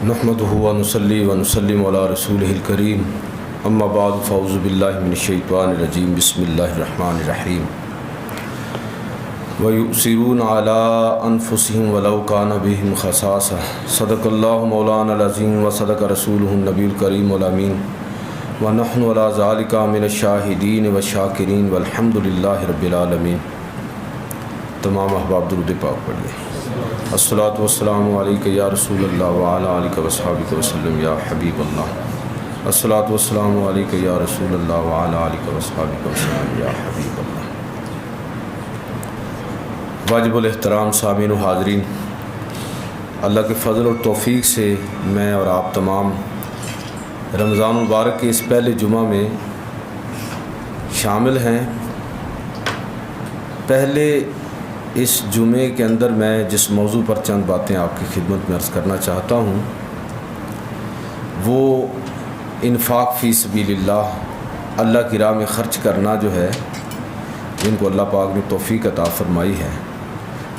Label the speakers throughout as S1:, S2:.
S1: نحمدہ و نصلی و نسلم علی رسولہ الکریم اما بعد فاعوذ باللہ من الشیطان الرجیم بسم اللہ الرحمن الرحیم وَيُؤْثِرُونَ عَلَىٰ أَنفُسِهِمْ وَلَوْ كَانَ بِهِمْ خَصَاصَةٌ صدق اللہ مولانا العظیم وصدق رسولہ النبی الکریم الامین وَنَحْنُ عَلَىٰ ذَلِكَ مِنَ الشَّاهِدِينَ وَالشَّاكِرِينَ وَالْحَمْدُ لِلَّهِ رَبِّ الْعَالَمِينَ۔ تمام احباب درود پاک پڑھیے۔ الصلاۃ والسلام علیک یا رسول اللہ وعلی آلک وصحبک وسلم یا حبیب اللہ۔ الصلاۃ والسلام علیک یا رسول اللہ وعلی آلک وصحبک وسلم یا حبیب اللہ۔ واجب الاحترام سامعین و حاضرین، اللہ کے فضل اور توفیق سے میں اور آپ تمام رمضان المبارک کے اس پہلے جمعہ میں شامل ہیں۔ پہلے اس جمعے کے اندر میں جس موضوع پر چند باتیں آپ کی خدمت میں عرض کرنا چاہتا ہوں وہ انفاق فی سبیل اللہ، اللہ کی راہ میں خرچ کرنا جو ہے، جن کو اللہ پاک نے توفیق عطا فرمائی ہے،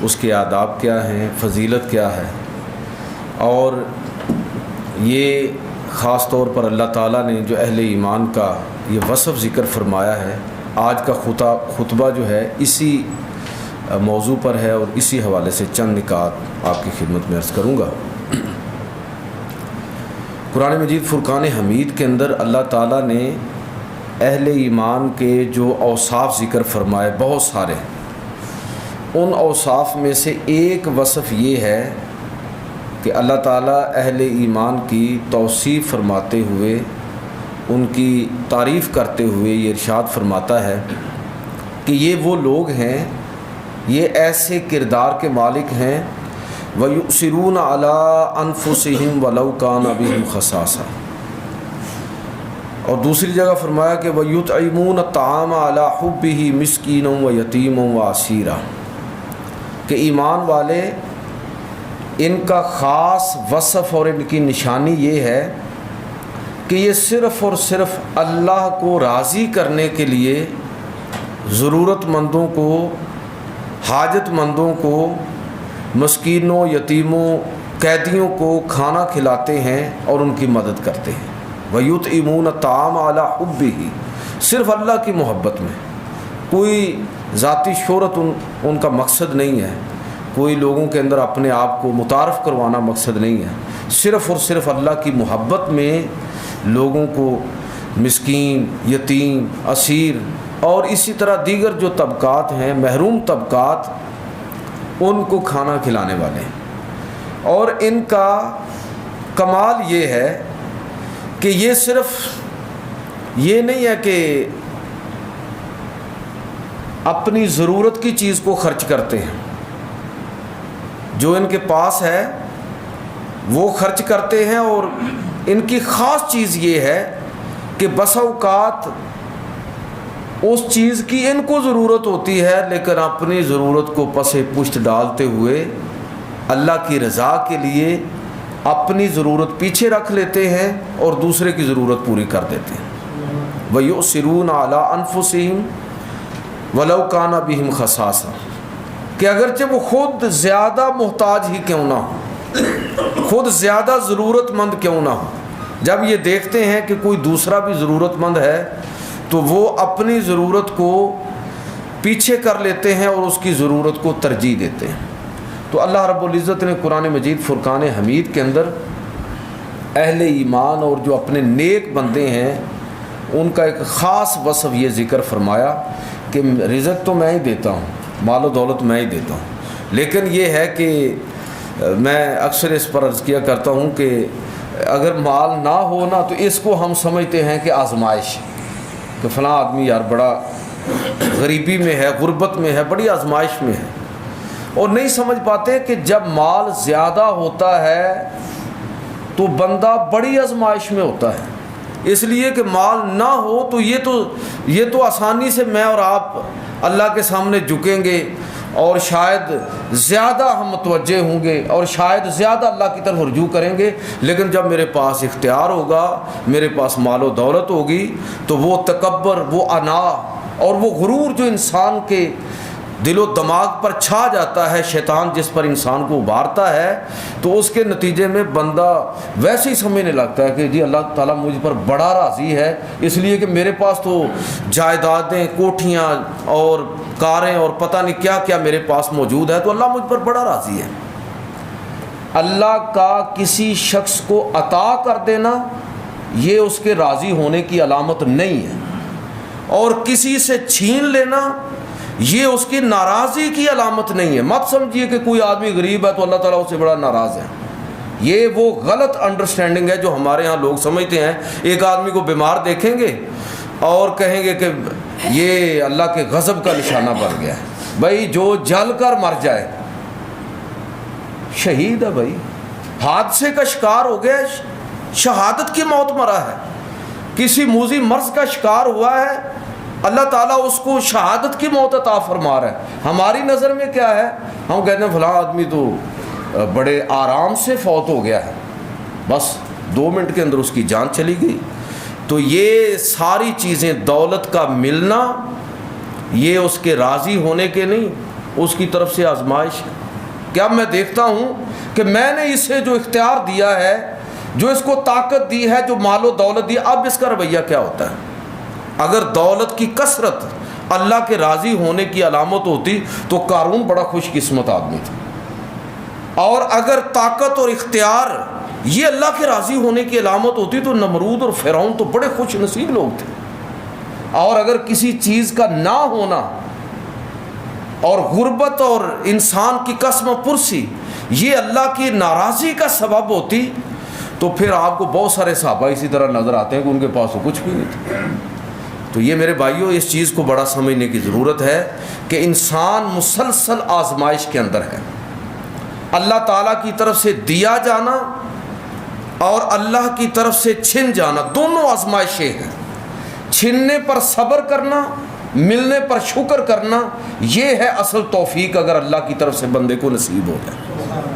S1: اس کے آداب کیا ہیں، فضیلت کیا ہے، اور یہ خاص طور پر اللہ تعالیٰ نے جو اہل ایمان کا یہ وصف ذکر فرمایا ہے، آج کا خطبہ جو ہے اسی موضوع پر ہے اور اسی حوالے سے چند نکات آپ کی خدمت میں عرض کروں گا۔ قرآن مجید فرقان حمید کے اندر اللہ تعالیٰ نے اہل ایمان کے جو اوصاف ذکر فرمائے بہت سارے، ان اوصاف میں سے ایک وصف یہ ہے کہ اللہ تعالیٰ اہل ایمان کی توصیف فرماتے ہوئے، ان کی تعریف کرتے ہوئے یہ ارشاد فرماتا ہے کہ یہ وہ لوگ ہیں، یہ ایسے کردار کے مالک ہیں، وَيُؤْثِرُونَ عَلَىٰ أَنفُسِهِمْ وَلَوْ كَانَ بِهِمْ خَصَاصَةٌ، اور دوسری جگہ فرمایا کہ وَيُطْعِمُونَ الطَّعَامَ عَلَىٰ حُبِّهِ مِسْكِينًا وَيَتِيمًا وَأَسِيرًا، کہ ایمان والے ان کا خاص وصف اور ان کی نشانی یہ ہے کہ یہ صرف اور صرف اللہ کو راضی کرنے کے لیے ضرورت مندوں کو، حاجت مندوں کو، مسکینوں، یتیموں، قیدیوں کو کھانا کھلاتے ہیں اور ان کی مدد کرتے ہیں۔ وَيُطْعِمُونَ الطَّعَامَ عَلَىٰ حُبِّهِ، صرف اللہ کی محبت میں، کوئی ذاتی شہرت ان کا مقصد نہیں ہے، کوئی لوگوں کے اندر اپنے آپ کو متعارف کروانا مقصد نہیں ہے، صرف اور صرف اللہ کی محبت میں لوگوں کو، مسکین، یتیم، اسیر اور اسی طرح دیگر جو طبقات ہیں، محروم طبقات، ان کو کھانا کھلانے والے ہیں۔ اور ان کا کمال یہ ہے کہ یہ صرف یہ نہیں ہے کہ اپنی ضرورت کی چیز کو خرچ کرتے ہیں، جو ان کے پاس ہے وہ خرچ کرتے ہیں، اور ان کی خاص چیز یہ ہے کہ بسا اوقات اس چیز کی ان کو ضرورت ہوتی ہے، لیکن اپنی ضرورت کو پس پشت ڈالتے ہوئے اللہ کی رضا کے لیے اپنی ضرورت پیچھے رکھ لیتے ہیں اور دوسرے کی ضرورت پوری کر دیتے ہیں۔ وَيُؤْثِرُونَ عَلَىٰ أَنفُسِهِمْ وَلَوْ كَانَ بِهِمْ خَصَاصَةٌ، کہ اگرچہ وہ خود زیادہ محتاج ہی کیوں نہ ہو، خود زیادہ ضرورت مند کیوں نہ ہو، جب یہ دیکھتے ہیں کہ کوئی دوسرا بھی ضرورت مند ہے تو وہ اپنی ضرورت کو پیچھے کر لیتے ہیں اور اس کی ضرورت کو ترجیح دیتے ہیں۔ تو اللہ رب العزت نے قرآن مجید فرقان حمید کے اندر اہل ایمان اور جو اپنے نیک بندے ہیں ان کا ایک خاص وصف یہ ذکر فرمایا کہ رزق تو میں ہی دیتا ہوں، مال و دولت میں ہی دیتا ہوں، لیکن یہ ہے کہ میں اکثر اس پر عرض کیا کرتا ہوں کہ اگر مال نہ ہونا تو اس کو ہم سمجھتے ہیں کہ آزمائش، کہ فلاں آدمی یار بڑا غریبی میں ہے، غربت میں ہے، بڑی آزمائش میں ہے، اور نہیں سمجھ پاتے کہ جب مال زیادہ ہوتا ہے تو بندہ بڑی آزمائش میں ہوتا ہے، اس لیے کہ مال نہ ہو تو یہ تو آسانی سے میں اور آپ اللہ کے سامنے جھکیں گے اور شاید زیادہ ہم متوجہ ہوں گے اور شاید زیادہ اللہ کی طرف رجوع کریں گے، لیکن جب میرے پاس اختیار ہوگا، میرے پاس مال و دولت ہوگی، تو وہ تکبر، وہ انا اور وہ غرور جو انسان کے دل و دماغ پر چھا جاتا ہے شیطان جس پر انسان کو ابھارتا ہے، تو اس کے نتیجے میں بندہ ویسے ہی سمجھنے لگتا ہے کہ جی اللہ تعالیٰ مجھ پر بڑا راضی ہے، اس لیے کہ میرے پاس تو جائیدادیں، کوٹھیاں اور کاریں اور پتہ نہیں کیا کیا میرے پاس موجود ہے، تو اللہ مجھ پر بڑا راضی ہے۔ اللہ کا کسی شخص کو عطا کر دینا یہ اس کے راضی ہونے کی علامت نہیں ہے، اور کسی سے چھین لینا یہ اس کی ناراضی کی علامت نہیں ہے۔ مت سمجھیے کہ کوئی آدمی غریب ہے تو اللہ تعالیٰ اس سے بڑا ناراض ہے، یہ وہ غلط انڈرسٹینڈنگ ہے جو ہمارے ہاں لوگ سمجھتے ہیں۔ ایک آدمی کو بیمار دیکھیں گے اور کہیں گے کہ یہ اللہ کے غضب کا نشانہ بن گیا ہے۔ بھائی جو جل کر مر جائے شہید ہے، بھائی حادثے کا شکار ہو گیا، شہادت کی موت مرا ہے، کسی موذی مرض کا شکار ہوا ہے، اللہ تعالیٰ اس کو شہادت کی موت عطا فرما رہا ہے۔ ہماری نظر میں کیا ہے، ہم کہتے ہیں فلاں آدمی تو بڑے آرام سے فوت ہو گیا ہے، بس 2 منٹ کے اندر اس کی جان چلی گئی۔ تو یہ ساری چیزیں، دولت کا ملنا یہ اس کے راضی ہونے کے نہیں، اس کی طرف سے آزمائش ہے۔ کیا میں دیکھتا ہوں کہ میں نے اسے جو اختیار دیا ہے، جو اس کو طاقت دی ہے، جو مال و دولت دی، اب اس کا رویہ کیا ہوتا ہے؟ اگر دولت کی کثرت اللہ کے راضی ہونے کی علامت ہوتی تو قارون بڑا خوش قسمت آدمی تھا، اور اگر طاقت اور اختیار یہ اللہ کے راضی ہونے کی علامت ہوتی تو نمرود اور فرعون تو بڑے خوش نصیب لوگ تھے۔ اور اگر کسی چیز کا نہ ہونا اور غربت اور انسان کی قسم پرسی یہ اللہ کی ناراضی کا سبب ہوتی تو پھر آپ کو بہت سارے صحابہ اسی طرح نظر آتے ہیں کہ ان کے پاس تو کچھ بھی نہیں تھا۔ تو یہ میرے بھائیوں اس چیز کو بڑا سمجھنے کی ضرورت ہے کہ انسان مسلسل آزمائش کے اندر ہے۔ اللہ تعالیٰ کی طرف سے دیا جانا اور اللہ کی طرف سے چھن جانا دونوں آزمائشیں ہیں۔ چھننے پر صبر کرنا، ملنے پر شکر کرنا، یہ ہے اصل توفیق اگر اللہ کی طرف سے بندے کو نصیب ہو جائے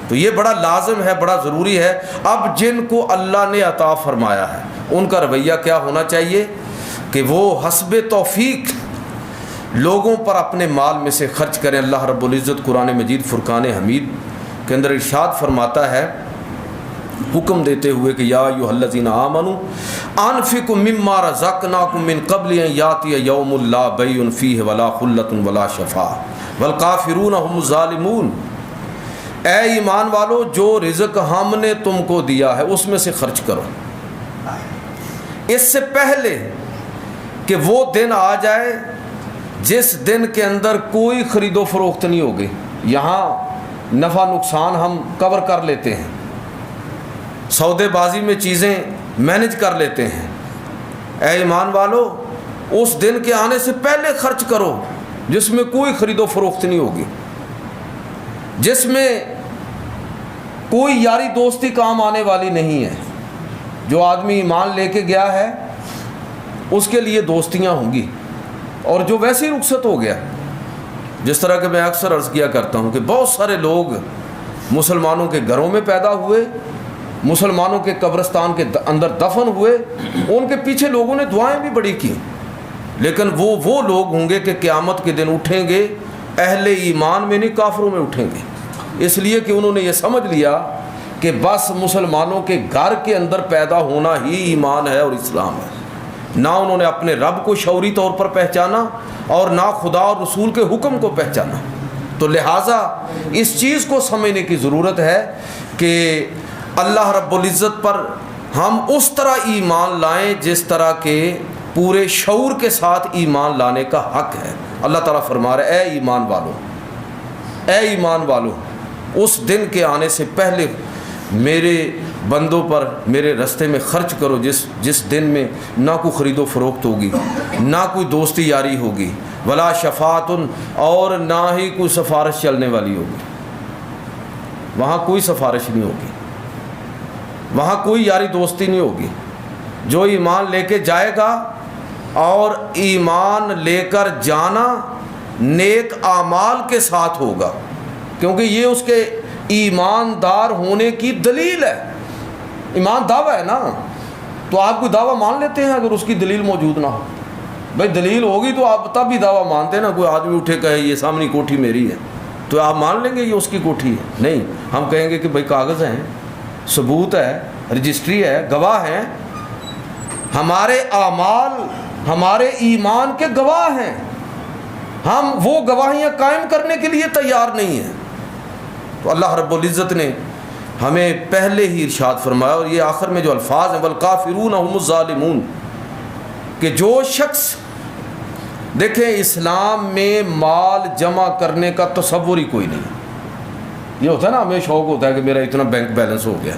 S1: تو یہ بڑا لازم ہے، بڑا ضروری ہے۔ اب جن کو اللہ نے عطا فرمایا ہے ان کا رویہ کیا ہونا چاہیے کہ وہ حسب توفیق لوگوں پر اپنے مال میں سے خرچ کریں۔ اللہ رب العزت قرآن مجید فرقان حمید کے اندر ارشاد فرماتا ہے حکم دیتے ہوئے کہ یا ایھا الذین آمنوا انفقوا مما رزقناکم من قبل ان یاتی یوم لا بیع فیہ ولا خلۃ ولا شفاعۃ والکافرون هم الظالمون۔ اے ایمان والو، جو رزق ہم نے تم کو دیا ہے اس میں سے خرچ کرو، اس سے پہلے کہ وہ دن آ جائے جس دن کے اندر کوئی خرید و فروخت نہیں ہوگی۔ یہاں نفع نقصان ہم کور کر لیتے ہیں، سودے بازی میں چیزیں مینج کر لیتے ہیں۔ اے ایمان والو، اس دن کے آنے سے پہلے خرچ کرو جس میں کوئی خرید و فروخت نہیں ہوگی، جس میں کوئی یاری دوستی کام آنے والی نہیں ہے۔ جو آدمی ایمان لے کے گیا ہے اس کے لیے دوستیاں ہوں گی، اور جو ویسے ہی رخصت ہو گیا، جس طرح کہ میں اکثر عرض کیا کرتا ہوں کہ بہت سارے لوگ مسلمانوں کے گھروں میں پیدا ہوئے، مسلمانوں کے قبرستان کے اندر دفن ہوئے، ان کے پیچھے لوگوں نے دعائیں بھی بڑی کی، لیکن وہ لوگ ہوں گے کہ قیامت کے دن اٹھیں گے اہل ایمان میں نہیں، کافروں میں اٹھیں گے، اس لیے کہ انہوں نے یہ سمجھ لیا کہ بس مسلمانوں کے گھر کے اندر پیدا ہونا ہی ایمان ہے اور اسلام ہے۔ نہ انہوں نے اپنے رب کو شعوری طور پر پہچانا اور نہ خدا اور رسول کے حکم کو پہچانا۔ تو لہٰذا اس چیز کو سمجھنے کی ضرورت ہے کہ اللہ رب العزت پر ہم اس طرح ایمان لائیں جس طرح کے پورے شعور کے ساتھ ایمان لانے کا حق ہے۔ اللہ تعالیٰ فرما رہا ہے اے ایمان والو، اے ایمان والو، اس دن کے آنے سے پہلے میرے بندوں پر میرے رستے میں خرچ کرو جس دن میں نہ کوئی خرید و فروخت ہوگی، نہ کوئی دوستی یاری ہوگی، ولا شفاعت، اور نہ ہی کوئی سفارش چلنے والی ہوگی۔ وہاں کوئی سفارش نہیں ہوگی، وہاں کوئی یاری دوستی نہیں ہوگی۔ جو ایمان لے کے جائے گا، اور ایمان لے کر جانا نیک اعمال کے ساتھ ہوگا، کیونکہ یہ اس کے ایماندار ہونے کی دلیل ہے۔ ایمان دعویٰ ہے نا، تو آپ کوئی دعویٰ مان لیتے ہیں اگر اس کی دلیل موجود نہ ہو؟ بھائی دلیل ہوگی تو آپ تب ہی دعویٰ مانتے نا. کوئی آدمی اٹھے کہے یہ سامنے کوٹھی میری ہے تو آپ مان لیں گے یہ اس کی کوٹھی ہے؟ نہیں, ہم کہیں گے کہ بھائی کاغذ ہیں, ثبوت ہے, رجسٹری ہے, گواہ ہیں, ہمارے اعمال ہمارے ایمان کے گواہ ہیں, ہم وہ گواہیاں قائم کرنے کے لیے تیار نہیں ہیں. تو اللہ رب العزت نے ہمیں پہلے ہی ارشاد فرمایا, اور یہ آخر میں جو الفاظ ہیں والکافرون هم الظالمون, کہ جو شخص دیکھیں اسلام میں مال جمع کرنے کا تصور ہی کوئی نہیں. یہ ہوتا ہے نا, ہمیں شوق ہوتا ہے کہ میرا اتنا بینک بیلنس ہو گیا,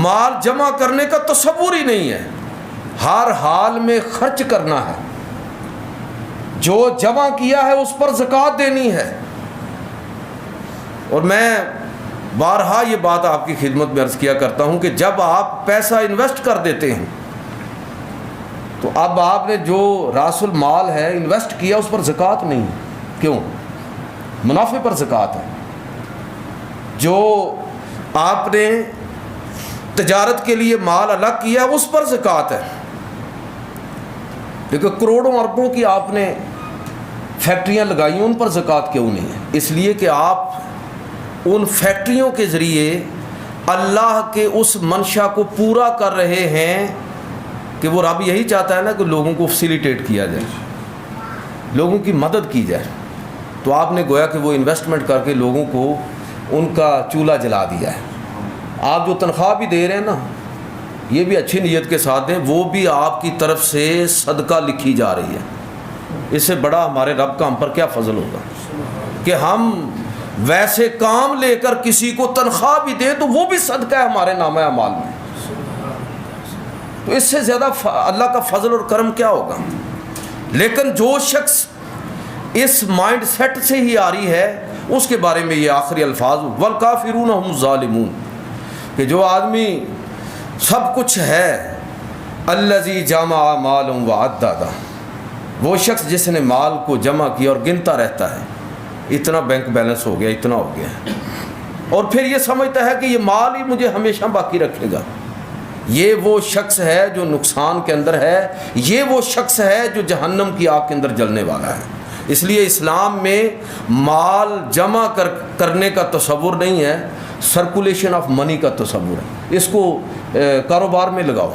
S1: مال جمع کرنے کا تصور ہی نہیں ہے. ہر حال میں خرچ کرنا ہے, جو جمع کیا ہے اس پر زکوٰۃ دینی ہے. اور میں بارہا یہ بات آپ کی خدمت میں عرض کیا کرتا ہوں کہ جب آپ پیسہ انویسٹ کر دیتے ہیں تو اب آپ نے جو راس المال ہے انویسٹ کیا اس پر زکوٰۃ نہیں. کیوں؟ منافع پر زکوٰۃ ہے. جو آپ نے تجارت کے لیے مال الگ کیا اس پر زکوٰۃ ہے. لیکن کروڑوں اربوں کی آپ نے فیکٹریاں لگائی ان پر زکوٰۃ کیوں نہیں ہے؟ اس لیے کہ آپ ان فیکٹریوں کے ذریعے اللہ کے اس منشا کو پورا کر رہے ہیں کہ وہ رب یہی چاہتا ہے نا کہ لوگوں کو فیسیلیٹیٹ کیا جائے, لوگوں کی مدد کی جائے. تو آپ نے گویا کہ وہ انویسٹمنٹ کر کے لوگوں کو ان کا چولہا جلا دیا ہے. آپ جو تنخواہ بھی دے رہے ہیں نا, یہ بھی اچھی نیت کے ساتھ دیں, وہ بھی آپ کی طرف سے صدقہ لکھی جا رہی ہے. اس سے بڑا ہمارے رب کا ہم پر کیا فضل ہوگا کہ ہم ویسے کام لے کر کسی کو تنخواہ بھی دیں تو وہ بھی صدقہ ہے ہمارے نامہ اعمال میں. تو اس سے زیادہ اللہ کا فضل اور کرم کیا ہوگا؟ لیکن جو شخص اس مائنڈ سیٹ سے ہی آ رہی ہے اس کے بارے میں یہ آخری الفاظ والکافرون هم الظالمون, کہ جو آدمی سب کچھ ہے الذی جمع مالا وعددا, وہ شخص جس نے مال کو جمع کیا اور گنتا رہتا ہے, اتنا بینک بیلنس ہو گیا, اتنا ہو گیا, اور پھر یہ سمجھتا ہے کہ یہ مال ہی مجھے ہمیشہ باقی رکھے گا. یہ وہ شخص ہے جو نقصان کے اندر ہے, یہ وہ شخص ہے جو جہنم کی آگ کے اندر جلنے والا ہے. اس لیے اسلام میں مال جمع کرنے کا تصور نہیں ہے, سرکولیشن آف منی کا تصور ہے. اس کو کاروبار میں لگاؤ,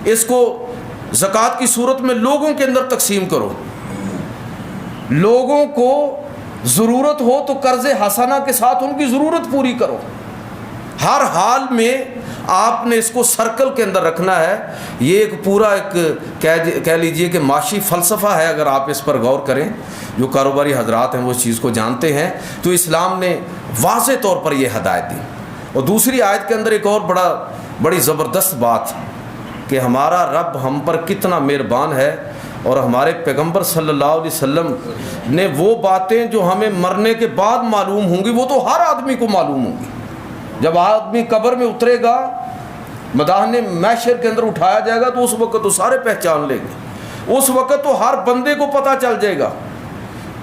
S1: اس کو زکوٰۃ کی صورت میں لوگوں کے اندر تقسیم کرو. لوگوں کو ضرورت ہو تو قرض حسنہ کے ساتھ ان کی ضرورت پوری کرو. ہر حال میں آپ نے اس کو سرکل کے اندر رکھنا ہے. یہ ایک پورا ایک کہہ لیجئے کہ معاشی فلسفہ ہے. اگر آپ اس پر غور کریں, جو کاروباری حضرات ہیں وہ اس چیز کو جانتے ہیں, تو اسلام نے واضح طور پر یہ ہدایت دی. اور دوسری آیت کے اندر ایک اور بڑی زبردست بات کہ ہمارا رب ہم پر کتنا مہربان ہے, اور ہمارے پیغمبر صلی اللہ علیہ وسلم نے وہ باتیں جو ہمیں مرنے کے بعد معلوم ہوں گی وہ تو ہر آدمی کو معلوم ہوں گی. جب آدمی قبر میں اترے گا, میدان محشر کے اندر اٹھایا جائے گا, تو اس وقت تو سارے پہچان لیں گے. اس وقت تو ہر بندے کو پتہ چل جائے گا,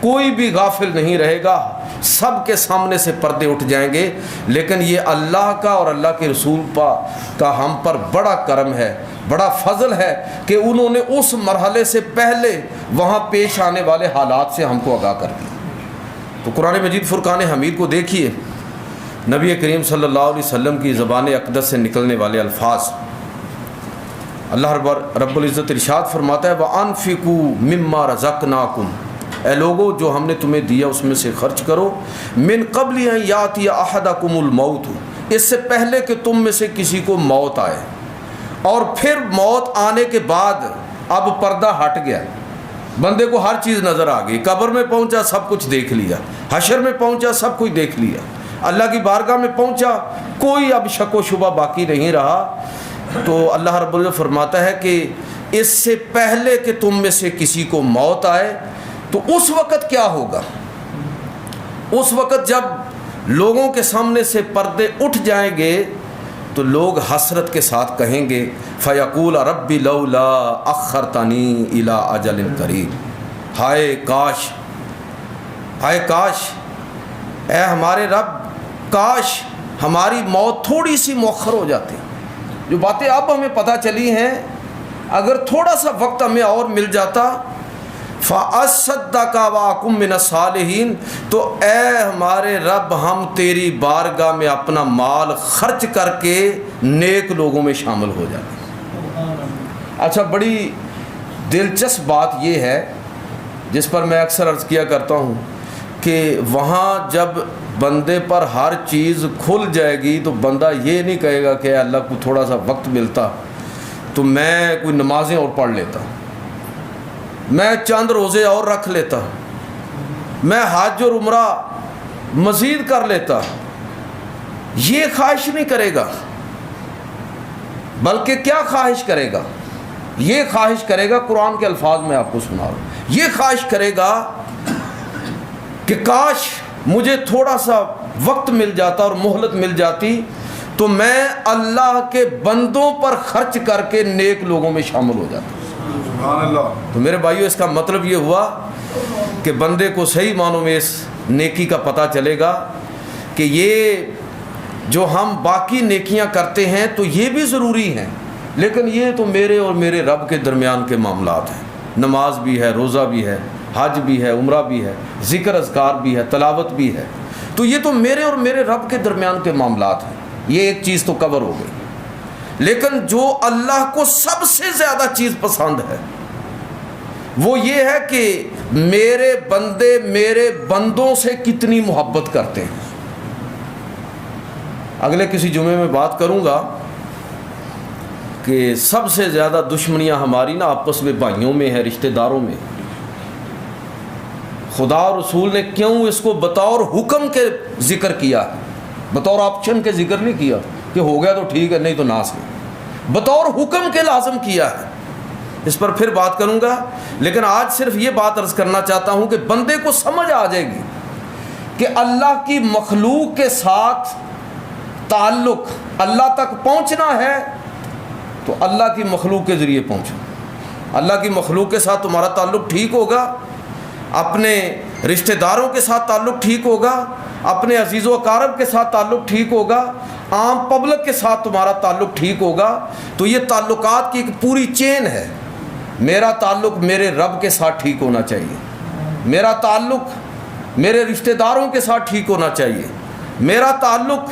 S1: کوئی بھی غافل نہیں رہے گا, سب کے سامنے سے پردے اٹھ جائیں گے. لیکن یہ اللہ کا اور اللہ کے رسول کا ہم پر بڑا کرم ہے, بڑا فضل ہے کہ انہوں نے اس مرحلے سے پہلے وہاں پیش آنے والے حالات سے ہم کو آگاہ کر دیا. تو قرآن مجید فرقان حمید کو دیکھیے, نبی کریم صلی اللہ علیہ وسلم کی زبان اقدس سے نکلنے والے الفاظ. اللہ رب العزت ارشاد فرماتا ہے وَأَنفِقُوا مِمَّا رَزَقْنَاكُمْ, اے لوگو جو ہم نے تمہیں دیا اس میں سے خرچ کرو. مِن قَبْلِ أَن يَأْتِيَ أَحَدَكُمُ الْمَوْتُ, اس سے پہلے کہ تم میں سے کسی کو موت آئے. اور پھر موت آنے کے بعد اب پردہ ہٹ گیا, بندے کو ہر چیز نظر آ گئی. قبر میں پہنچا سب کچھ دیکھ لیا, حشر میں پہنچا سب کچھ دیکھ لیا, اللہ کی بارگاہ میں پہنچا کوئی اب شک و شبہ باقی نہیں رہا. تو اللہ رب العزت فرماتا ہے کہ اس سے پہلے کہ تم میں سے کسی کو موت آئے, تو اس وقت کیا ہوگا؟ اس وقت جب لوگوں کے سامنے سے پردے اٹھ جائیں گے تو لوگ حسرت کے ساتھ کہیں گے فَيَقُولَ رَبِّ لَوْلَا أَخَّرْتَنِي إِلَىٰ أَجَلٍ قَرِيبٍ, ہائے کاش, ہائے کاش, اے ہمارے رب کاش ہماری موت تھوڑی سی مؤخر ہو جاتی. جو باتیں اب ہمیں پتہ چلی ہیں اگر تھوڑا سا وقت ہمیں اور مل جاتا فَأَصَّدَّقَ وَأَكُن مِّنَ الصَّالِحِينَ، تو اے ہمارے رب ہم تیری بارگاہ میں اپنا مال خرچ کر کے نیک لوگوں میں شامل ہو جاتے۔ اچھا، بڑی دلچسپ بات یہ ہے جس پر میں اکثر عرض کیا کرتا ہوں کہ وہاں جب بندے پر ہر چیز کھل جائے گی تو بندہ یہ نہیں کہے گا کہ اللہ کو تھوڑا سا وقت ملتا تو میں کوئی نمازیں اور پڑھ لیتا، میں چند روزے اور رکھ لیتا، میں حج اور عمرہ مزید کر لیتا، یہ خواہش نہیں کرے گا۔ بلکہ کیا خواہش کرے گا؟ یہ خواہش کرے گا، قرآن کے الفاظ میں آپ کو سنا رہا ہوں، یہ خواہش کرے گا کہ کاش مجھے تھوڑا سا وقت مل جاتا اور مہلت مل جاتی تو میں اللہ کے بندوں پر خرچ کر کے نیک لوگوں میں شامل ہو جاتا۔ سبحان اللہ۔ تو میرے بھائیو، اس کا مطلب یہ ہوا کہ بندے کو صحیح معنوں میں اس نیکی کا پتہ چلے گا کہ یہ جو ہم باقی نیکیاں کرتے ہیں تو یہ بھی ضروری ہیں، لیکن یہ تو میرے اور میرے رب کے درمیان کے معاملات ہیں۔ نماز بھی ہے، روزہ بھی ہے، حج بھی ہے، عمرہ بھی ہے، ذکر اذکار بھی ہے، تلاوت بھی ہے، تو یہ تو میرے اور میرے رب کے درمیان کے معاملات ہیں، یہ ایک چیز تو کور ہو گئی۔ لیکن جو اللہ کو سب سے زیادہ چیز پسند ہے وہ یہ ہے کہ میرے بندے میرے بندوں سے کتنی محبت کرتے ہیں۔ اگلے کسی جمعے میں بات کروں گا کہ سب سے زیادہ دشمنیاں ہماری نا آپس میں بھائیوں میں ہے، رشتہ داروں میں۔ خدا اور رسول نے کیوں اس کو بطور حکم کے ذکر کیا ہے، بطور آپشن کے ذکر نہیں کیا کہ ہو گیا تو ٹھیک ہے، نہیں تو نہ سے، بطور حکم کے لازم کیا ہے۔ اس پر پھر بات کروں گا، لیکن آج صرف یہ بات عرض کرنا چاہتا ہوں کہ بندے کو سمجھ آ جائے گی کہ اللہ کی مخلوق کے ساتھ تعلق، اللہ تک پہنچنا ہے تو اللہ کی مخلوق کے ذریعے پہنچو۔ اللہ کی مخلوق کے ساتھ تمہارا تعلق ٹھیک ہوگا، اپنے رشتہ داروں کے ساتھ تعلق ٹھیک ہوگا، اپنے عزیز و اقارب کے ساتھ تعلق ٹھیک ہوگا، عام پبلک کے ساتھ تمہارا تعلق ٹھیک ہوگا، تو یہ تعلقات کی ایک پوری چین ہے۔ میرا تعلق میرے رب کے ساتھ ٹھیک ہونا چاہیے، میرا تعلق میرے رشتہ داروں کے ساتھ ٹھیک ہونا چاہیے، میرا تعلق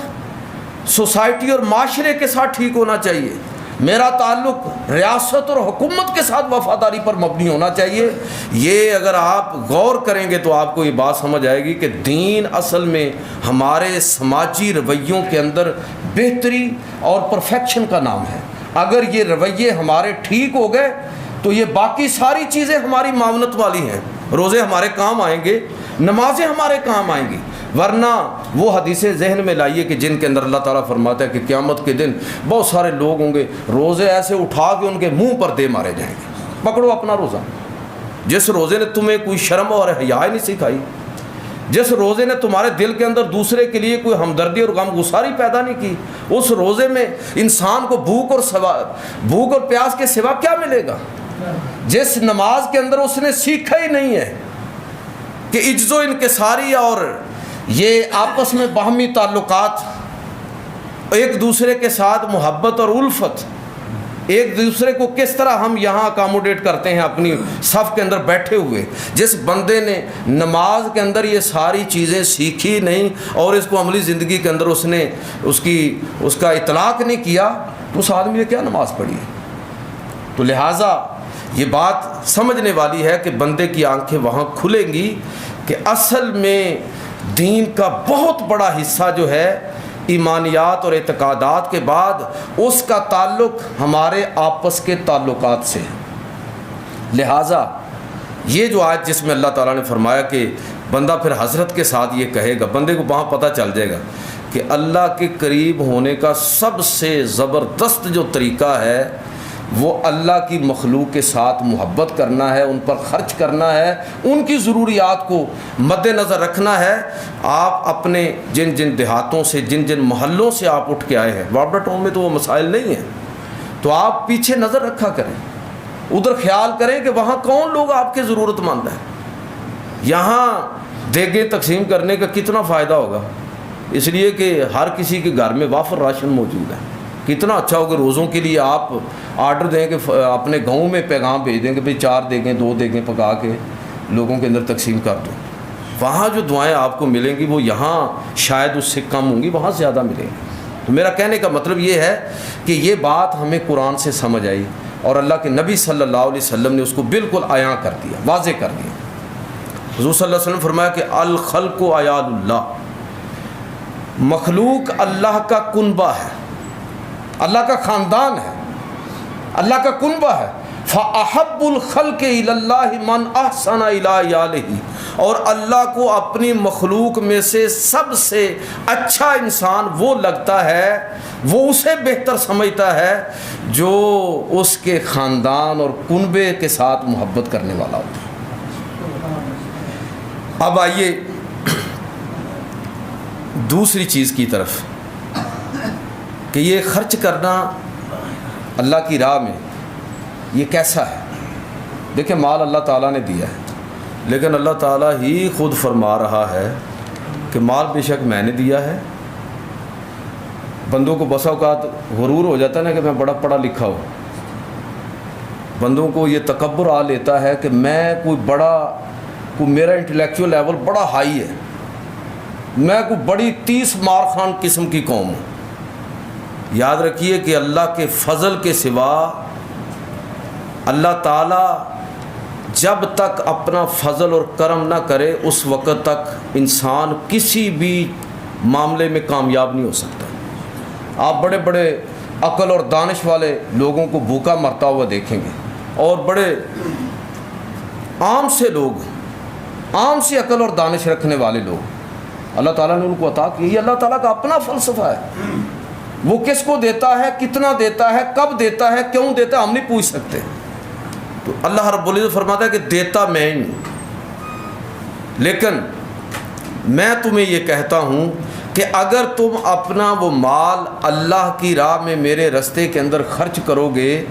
S1: سوسائٹی اور معاشرے کے ساتھ ٹھیک ہونا چاہیے، میرا تعلق ریاست اور حکومت کے ساتھ وفاداری پر مبنی ہونا چاہیے۔ یہ اگر آپ غور کریں گے تو آپ کو یہ بات سمجھ آئے گی کہ دین اصل میں ہمارے سماجی رویوں کے اندر بہتری اور پرفیکشن کا نام ہے۔ اگر یہ رویے ہمارے ٹھیک ہو گئے تو یہ باقی ساری چیزیں ہماری معاونت والی ہیں۔ روزے ہمارے کام آئیں گے، نمازیں ہمارے کام آئیں گی، ورنہ وہ حدیثیں ذہن میں لائیے کہ جن کے اندر اللہ تعالیٰ فرماتا ہے کہ قیامت کے دن بہت سارے لوگ ہوں گے، روزے ایسے اٹھا کے ان کے منہ پر دے مارے جائیں گے۔ پکڑو اپنا روزہ، جس روزے نے تمہیں کوئی شرم اور حیا نہیں سکھائی، جس روزے نے تمہارے دل کے اندر دوسرے کے لیے کوئی ہمدردی اور غم گساری پیدا نہیں کی، اس روزے میں انسان کو بھوک اور پیاس کے سوا کیا ملے گا؟ جس نماز کے اندر اس نے سیکھا ہی نہیں ہے کہ عجز و انکساری اور یہ آپس میں باہمی تعلقات، ایک دوسرے کے ساتھ محبت اور الفت، ایک دوسرے کو کس طرح ہم یہاں اکاموڈیٹ کرتے ہیں اپنی صف کے اندر بیٹھے ہوئے، جس بندے نے نماز کے اندر یہ ساری چیزیں سیکھی نہیں اور اس کو عملی زندگی کے اندر اس نے اس کا اطلاق نہیں کیا، تو اس آدمی نے کیا نماز پڑھی ہے؟ تو لہٰذا یہ بات سمجھنے والی ہے کہ بندے کی آنکھیں وہاں کھلیں گی کہ اصل میں دین کا بہت بڑا حصہ جو ہے ایمانیات اور اعتقادات کے بعد اس کا تعلق ہمارے آپس کے تعلقات سے ہے۔ لہٰذا یہ جو آیت جس میں اللہ تعالیٰ نے فرمایا کہ بندہ پھر حضرت کے ساتھ یہ کہے گا، بندے کو وہاں پتہ چل جائے گا کہ اللہ کے قریب ہونے کا سب سے زبردست جو طریقہ ہے وہ اللہ کی مخلوق کے ساتھ محبت کرنا ہے، ان پر خرچ کرنا ہے، ان کی ضروریات کو مد نظر رکھنا ہے۔ آپ اپنے جن جن دیہاتوں سے، جن جن محلوں سے آپ اٹھ کے آئے ہیں، وارڈر ٹاؤن میں تو وہ مسائل نہیں ہیں، تو آپ پیچھے نظر رکھا کریں، ادھر خیال کریں کہ وہاں کون لوگ آپ کے ضرورت مند ہیں۔ یہاں دیگیں تقسیم کرنے کا کتنا فائدہ ہوگا، اس لیے کہ ہر کسی کے گھر میں وافر راشن موجود ہے، کتنا اچھا ہو کہ روزوں کے لیے آپ آرڈر دیں کہ اپنے گاؤں میں پیغام بھیج دیں کہ بھئی 4 دیگیں 2 دیگیں پکا کے لوگوں کے اندر تقسیم کر دو. وہاں جو دعائیں آپ کو ملیں گی وہ یہاں شاید اس سے کم ہوں گی, وہاں زیادہ ملیں گی. تو میرا کہنے کا مطلب یہ ہے کہ یہ بات ہمیں قرآن سے سمجھ آئی اور اللہ کے نبی صلی اللہ علیہ وسلم نے اس کو بالکل عیاں کر دیا, واضح کر دیا. حضور صلی اللہ علیہ وسلم فرمایا کہ الخلق عیال اللہ, مخلوق اللہ کا کنبہ ہے, اللہ کا خاندان ہے, اللہ کا کنبہ ہے. فَأَحَبُّ الْخَلْقِ إِلَى اللَّهِ مَنْ أَحْسَنَ إِلَىٰ عِيَالِهِ, اور اللہ کو اپنی مخلوق میں سے سب سے اچھا انسان وہ لگتا ہے, وہ اسے بہتر سمجھتا ہے جو اس کے خاندان اور کنبے کے ساتھ محبت کرنے والا ہوتا ہے. اب آئیے دوسری چیز کی طرف کہ یہ خرچ کرنا اللہ کی راہ میں یہ کیسا ہے. دیکھیں مال اللہ تعالیٰ نے دیا ہے, لیکن اللہ تعالیٰ ہی خود فرما رہا ہے کہ مال بے شک میں نے دیا ہے. بندوں کو بسا اوقات غرور ہو جاتا ہے نا کہ میں بڑا پڑھا لکھا ہوں, بندوں کو یہ تکبر آ لیتا ہے کہ میں کوئی میرا انٹلیکچوئل لیول بڑا ہائی ہے, میں کوئی بڑی 30 مار خان قسم کی قوم ہوں. یاد رکھیے کہ اللہ کے فضل کے سوا اللہ تعالیٰ جب تک اپنا فضل اور کرم نہ کرے اس وقت تک انسان کسی بھی معاملے میں کامیاب نہیں ہو سکتا. آپ بڑے بڑے عقل اور دانش والے لوگوں کو بھوکا مرتا ہوا دیکھیں گے, اور بڑے عام سے لوگ, عام سی عقل اور دانش رکھنے والے لوگ اللہ تعالیٰ نے ان کو عطا کی. یہ اللہ تعالیٰ کا اپنا فلسفہ ہے. وہ کس کو دیتا ہے, کتنا دیتا ہے, کب دیتا ہے, کیوں دیتا ہے, ہم نہیں پوچھ سکتے. تو اللہ رب العزت فرماتا ہے کہ دیتا میں ہی ہوں, لیکن میں تمہیں یہ کہتا ہوں کہ اگر تم اپنا وہ مال اللہ کی راہ میں میرے رستے کے اندر خرچ کرو گے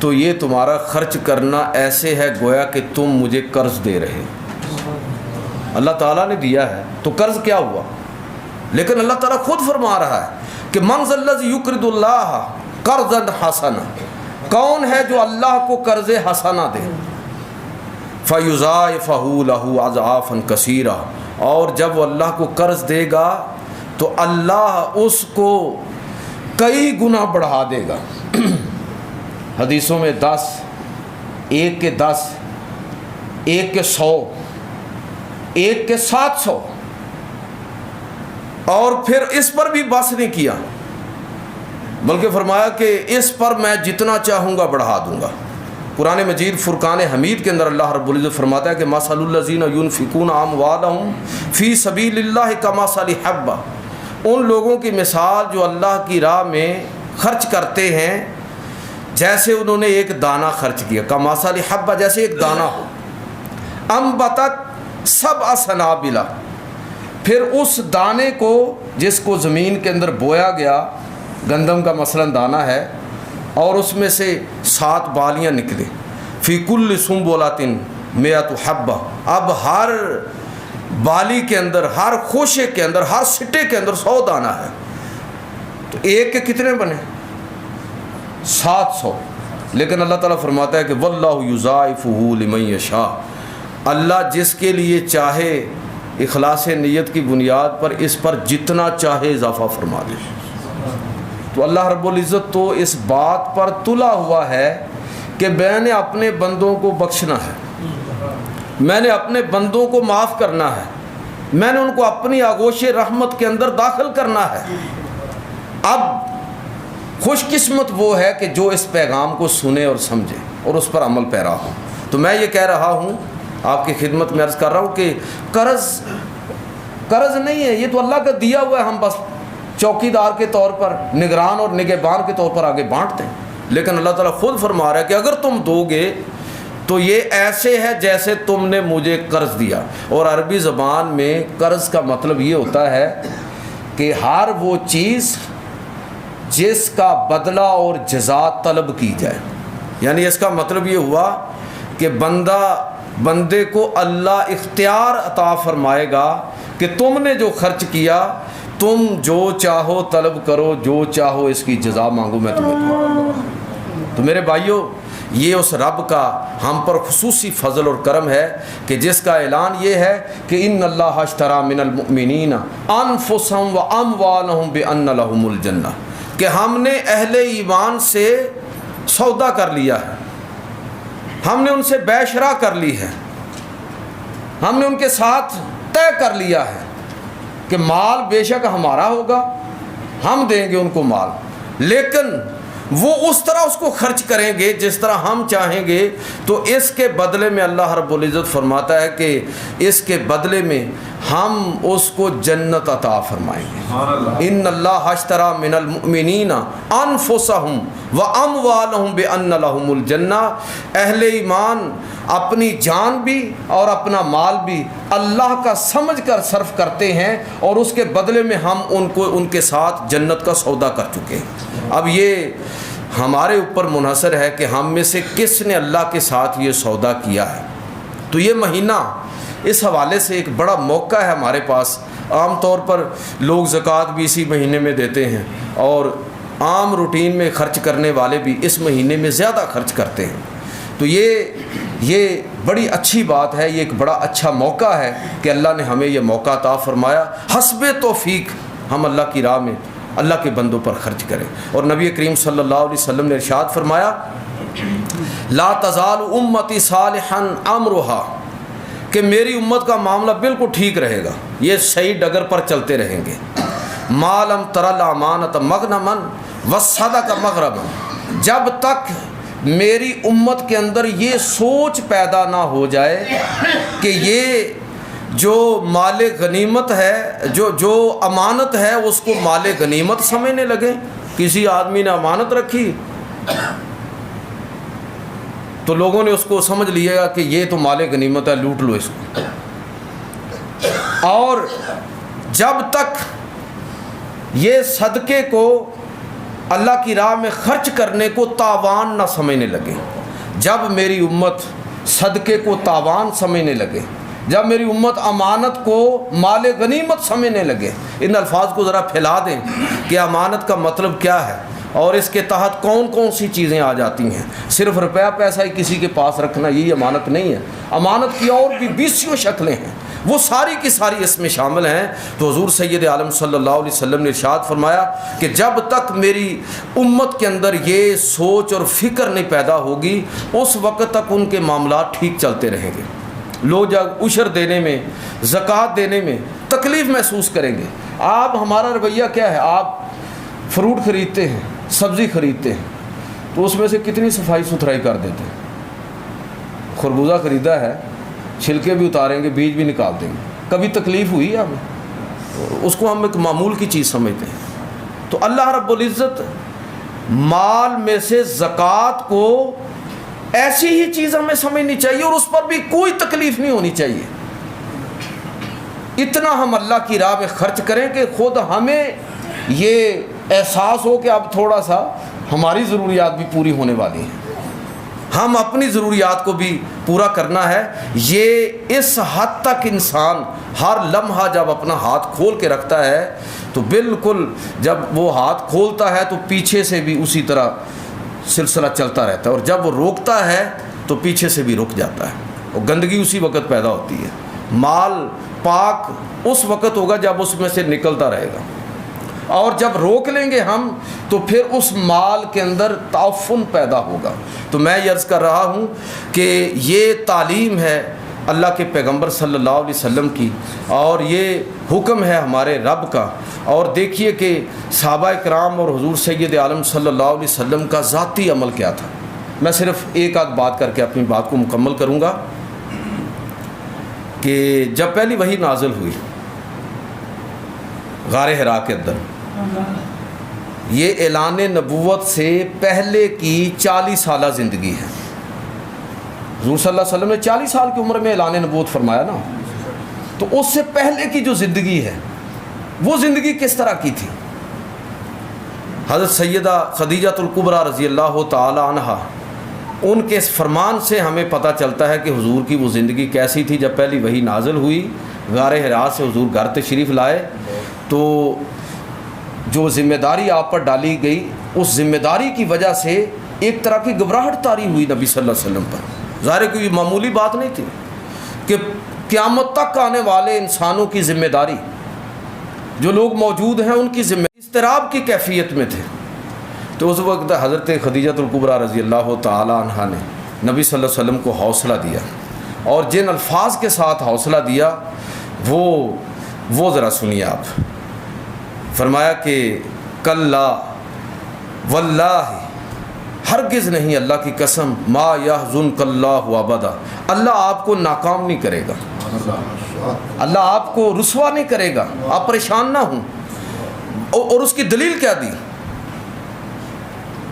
S1: تو یہ تمہارا خرچ کرنا ایسے ہے گویا کہ تم مجھے قرض دے رہے. اللہ تعالیٰ نے دیا ہے تو قرض کیا ہوا, لیکن اللہ تعالیٰ خود فرما رہا ہے کہ من ذا الذی یقرض اللہ قرضا حسنا, کون ہے جو اللہ کو قرض حسنا دے, فیضاعفہ لہ اضعافا کثیرا, اور جب وہ اللہ کو قرض دے گا تو اللہ اس کو کئی گنا بڑھا دے گا. حدیثوں میں 10, 1 کے 10, 1 کے 100, 1 کے 700, اور پھر اس پر بھی بس نہیں کیا بلکہ فرمایا کہ اس پر میں جتنا چاہوں گا بڑھا دوں گا. قرآن مجید فرقان حمید کے اندر اللہ رب العزت فرماتا ہے کہ مثل الذین ينفقون اموالهم فی سبیل اللہ کمثل حبہ, ان لوگوں کی مثال جو اللہ کی راہ میں خرچ کرتے ہیں جیسے انہوں نے ایک دانہ خرچ کیا, کمثل حبہ جیسے ایک دانہ ہو, انبتت 7 سنابل, پھر اس دانے کو جس کو زمین کے اندر بویا گیا, گندم کا مثلا دانہ ہے اور اس میں سے 7 بالیاں نکلے, فی کل سنبلۃ 100 حبہ, اب ہر بالی کے اندر, ہر خوشے کے اندر, ہر سٹے کے اندر 100 دانہ ہے, تو ایک کے کتنے بنے 700. لیکن اللہ تعالیٰ فرماتا ہے کہ واللہ یضاعفہ لمن یشاء, اللہ جس کے لیے چاہے اخلاص نیت کی بنیاد پر اس پر جتنا چاہے اضافہ فرما دے. تو اللہ رب العزت تو اس بات پر تلا ہوا ہے کہ میں نے اپنے بندوں کو بخشنا ہے, میں نے اپنے بندوں کو معاف کرنا ہے, میں نے ان کو اپنی آغوش رحمت کے اندر داخل کرنا ہے. اب خوش قسمت وہ ہے کہ جو اس پیغام کو سنے اور سمجھے اور اس پر عمل پیرا ہو. تو میں یہ کہہ رہا ہوں, آپ کی خدمت میں عرض کر رہا ہوں کہ قرض نہیں ہے, یہ تو اللہ کا دیا ہوا ہے, ہم بس چوکیدار کے طور پر, نگران اور نگہبان کے طور پر آگے بانٹتے ہیں. لیکن اللہ تعالیٰ خود فرما رہا ہے کہ اگر تم دو گے تو یہ ایسے ہے جیسے تم نے مجھے قرض دیا. اور عربی زبان میں قرض کا مطلب یہ ہوتا ہے کہ ہر وہ چیز جس کا بدلہ اور جزا طلب کی جائے. یعنی اس کا مطلب یہ ہوا کہ بندے کو اللہ اختیار عطا فرمائے گا کہ تم نے جو خرچ کیا تم جو چاہو طلب کرو، جو چاہو اس کی جزا مانگو، میں تمہیں دوں۔ تو میرے بھائیوں، یہ اس رب کا ہم پر خصوصی فضل اور کرم ہے کہ جس کا اعلان یہ ہے کہ ان اللہ اشتری من المؤمنین انفسهم واموالهم بان لهم الجنہ، کہ ہم نے اہل ایمان سے سودا کر لیا ہے، ہم نے ان سے بے شرا کر لی ہے، ہم نے ان کے ساتھ طے کر لیا ہے کہ مال بے شک ہمارا ہوگا، ہم دیں گے ان کو مال، لیکن وہ اس طرح اس کو خرچ کریں گے جس طرح ہم چاہیں گے۔ تو اس کے بدلے میں اللہ رب العزت فرماتا ہے کہ اس کے بدلے میں ہم اس کو جنت عطا فرمائیں گے۔ ان اللہ اشتری من المؤمنین انفسهم واموالهم بان لهم الجنہ، اہل ایمان اپنی جان بھی اور اپنا مال بھی اللہ کا سمجھ کر صرف کرتے ہیں، اور اس کے بدلے میں ہم ان کو ان کے ساتھ جنت کا سودا کر چکے ہیں۔ اب یہ ہمارے اوپر منحصر ہے کہ ہم میں سے کس نے اللہ کے ساتھ یہ سودا کیا ہے۔ تو یہ مہینہ اس حوالے سے ایک بڑا موقع ہے ہمارے پاس۔ عام طور پر لوگ زکوٰۃ بھی اسی مہینے میں دیتے ہیں، اور عام روٹین میں خرچ کرنے والے بھی اس مہینے میں زیادہ خرچ کرتے ہیں۔ تو یہ بڑی اچھی بات ہے، یہ ایک بڑا اچھا موقع ہے کہ اللہ نے ہمیں یہ موقع عطا فرمایا۔ حسب توفیق ہم اللہ کی راہ میں اللہ کے بندوں پر خرچ کریں۔ اور نبی کریم صلی اللہ علیہ وسلم نے ارشاد فرمایا، لا تزال امتی صالحا امرها، کہ میری امت کا معاملہ بالکل ٹھیک رہے گا، یہ صحیح ڈگر پر چلتے رہیں گے۔ ما لم تر الامانۃ مغنما والصدقۃ مغربا، جب تک میری امت کے اندر یہ سوچ پیدا نہ ہو جائے کہ یہ جو مال غنیمت ہے، جو امانت ہے، اس کو مال غنیمت سمجھنے لگے۔ کسی آدمی نے امانت رکھی تو لوگوں نے اس کو سمجھ لیا گا کہ یہ تو مال غنیمت ہے، لوٹ لو اس کو۔ اور جب تک یہ صدقے کو اللہ کی راہ میں خرچ کرنے کو تاوان نہ سمجھنے لگے، جب میری امت صدقے کو تاوان سمجھنے لگے، جب میری امت امانت کو مال غنیمت سمجھنے لگے۔ ان الفاظ کو ذرا پھیلا دیں کہ امانت کا مطلب کیا ہے، اور اس کے تحت کون کون سی چیزیں آ جاتی ہیں۔ صرف روپیہ پیسہ ہی کسی کے پاس رکھنا یہی امانت نہیں ہے، امانت کی اور بھی 20 شکلیں ہیں، وہ ساری کی ساری اس میں شامل ہیں۔ تو حضور سید عالم صلی اللہ علیہ وسلم نے ارشاد فرمایا کہ جب تک میری امت کے اندر یہ سوچ اور فکر نہیں پیدا ہوگی، اس وقت تک ان کے معاملات ٹھیک چلتے رہیں گے۔ لوگ جب عشر دینے میں، زکوٰۃ دینے میں تکلیف محسوس کریں گے۔ آپ ہمارا رویہ کیا ہے؟ آپ فروٹ خریدتے ہیں، سبزی خریدتے ہیں، تو اس میں سے کتنی صفائی ستھرائی کر دیتے ہیں۔ خربوزہ خریدا ہے، چھلکے بھی اتاریں گے، بیج بھی نکال دیں گے، کبھی تکلیف ہوئی ہے ہمیں؟ اس کو ہم ایک معمول کی چیز سمجھتے ہیں۔ تو اللہ رب العزت مال میں سے زکوٰۃ کو ایسی ہی چیز ہمیں سمجھنی چاہیے، اور اس پر بھی کوئی تکلیف نہیں ہونی چاہیے۔ اتنا ہم اللہ کی راہ میں خرچ کریں کہ خود ہمیں یہ احساس ہو کہ اب تھوڑا سا ہماری ضروریات بھی پوری ہونے والی ہیں، ہم اپنی ضروریات کو بھی پورا کرنا ہے۔ یہ اس حد تک انسان ہر لمحہ جب اپنا ہاتھ کھول کے رکھتا ہے تو بالکل جب وہ ہاتھ کھولتا ہے تو پیچھے سے بھی اسی طرح سلسلہ چلتا رہتا ہے، اور جب وہ روکتا ہے تو پیچھے سے بھی رک جاتا ہے، اور گندگی اسی وقت پیدا ہوتی ہے۔ مال پاک اس وقت ہوگا جب اس میں سے نکلتا رہے گا، اور جب روک لیں گے ہم تو پھر اس مال کے اندر تعفن پیدا ہوگا۔ تو میں یہ عرض کر رہا ہوں کہ یہ تعلیم ہے اللہ کے پیغمبر صلی اللہ علیہ وسلم کی، اور یہ حکم ہے ہمارے رب کا۔ اور دیکھیے کہ صحابہ کرام اور حضور سید عالم صلی اللہ علیہ وسلم کا ذاتی عمل کیا تھا۔ میں صرف ایک آدھ بات کر کے اپنی بات کو مکمل کروں گا کہ جب پہلی وحی نازل ہوئی غار حرا کے اندر، یہ اعلان نبوت سے پہلے کی 40 سالہ زندگی ہے۔ حضور صلی اللہ علیہ وسلم نے 40 سال کی عمر میں اعلان نبوت فرمایا نا، تو اس سے پہلے کی جو زندگی ہے وہ زندگی کس طرح کی تھی؟ حضرت سیدہ خدیجہ الکبریٰ رضی اللہ تعالی عنہا، ان کے اس فرمان سے ہمیں پتہ چلتا ہے کہ حضور کی وہ زندگی کیسی تھی۔ جب پہلی وحی نازل ہوئی، غار حرا سے حضور گھر تشریف لائے تو جو ذمہ داری آپ پر ڈالی گئی اس ذمہ داری کی وجہ سے ایک طرح کی گھبراہٹ طاری ہوئی نبی صلی اللہ علیہ وسلم پر. ظاہر ہے کہ یہ معمولی بات نہیں تھی کہ قیامت تک آنے والے انسانوں کی ذمہ داری جو لوگ موجود ہیں ان کی ذمہ اضطراب کی کیفیت میں تھے. تو اس وقت حضرت خدیجہ الکبریٰ رضی اللہ تعالی عنہا نے نبی صلی اللہ علیہ وسلم کو حوصلہ دیا, اور جن الفاظ کے ساتھ حوصلہ دیا وہ ذرا سنیے آپ. فرمایا کہ کلا واللہ, ہرگز نہیں, اللہ کی قسم, ما یحزنک اللہ ابدا, اللہ آپ کو ناکام نہیں کرے گا, اللہ آپ کو رسوا نہیں کرے گا, آپ پریشان نہ ہوں. اور اس کی دلیل کیا دی؟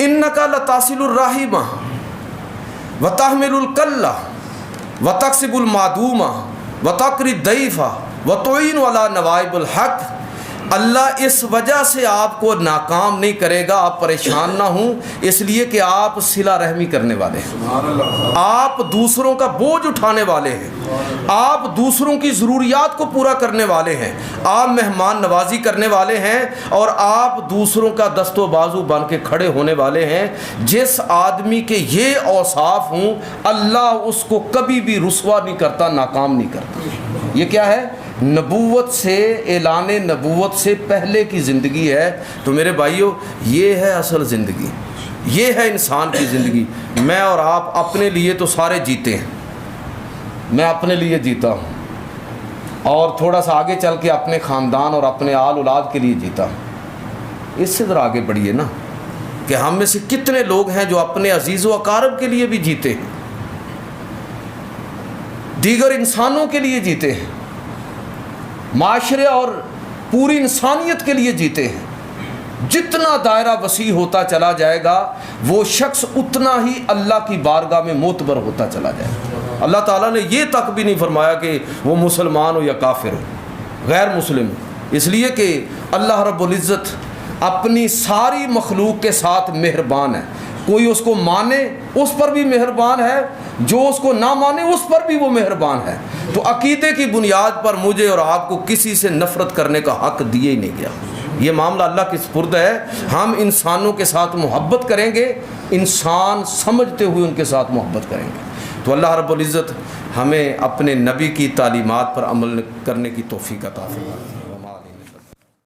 S1: انک لتصل الرحم وتحمل الکلہ وتکسب المعدوم وتقری الضیف وتعین علی نوائب الحق. اللہ اس وجہ سے آپ کو ناکام نہیں کرے گا, آپ پریشان نہ ہوں, اس لیے کہ آپ صلہ رحمی کرنے والے ہیں, آپ دوسروں کا بوجھ اٹھانے والے ہیں, آپ دوسروں کی ضروریات کو پورا کرنے والے ہیں, آپ مہمان نوازی کرنے والے ہیں, اور آپ دوسروں کا دست و بازو بن کے کھڑے ہونے والے ہیں. جس آدمی کے یہ اوصاف ہوں اللہ اس کو کبھی بھی رسوا نہیں کرتا, ناکام نہیں کرتا. یہ کیا ہے؟ نبوت سے, اعلان نبوت سے پہلے کی زندگی ہے. تو میرے بھائیو, یہ ہے اصل زندگی, یہ ہے انسان کی زندگی. میں اور آپ اپنے لیے تو سارے جیتے ہیں, میں اپنے لیے جیتا ہوں, اور تھوڑا سا آگے چل کے اپنے خاندان اور اپنے آل اولاد کے لیے جیتا ہوں. اس سے ذرا آگے بڑھیے نا, کہ ہم میں سے کتنے لوگ ہیں جو اپنے عزیز و اقارب کے لیے بھی جیتے ہیں, دیگر انسانوں کے لیے جیتے ہیں, معاشرے اور پوری انسانیت کے لیے جیتے ہیں. جتنا دائرہ وسیع ہوتا چلا جائے گا وہ شخص اتنا ہی اللہ کی بارگاہ میں معتبر ہوتا چلا جائے گا. اللہ تعالیٰ نے یہ تک بھی نہیں فرمایا کہ وہ مسلمان ہو یا کافر ہو, غیر مسلم, اس لیے کہ اللہ رب العزت اپنی ساری مخلوق کے ساتھ مہربان ہے. کوئی اس کو مانے اس پر بھی مہربان ہے, جو اس کو نہ مانے اس پر بھی وہ مہربان ہے. تو عقیدے کی بنیاد پر مجھے اور آپ کو کسی سے نفرت کرنے کا حق دیے ہی نہیں گیا. یہ معاملہ اللہ کے سپرد ہے. ہم انسانوں کے ساتھ محبت کریں گے, انسان سمجھتے ہوئے ان کے ساتھ محبت کریں گے. تو اللہ رب العزت ہمیں اپنے نبی کی تعلیمات پر عمل کرنے کی توفیق عطا فرمائے.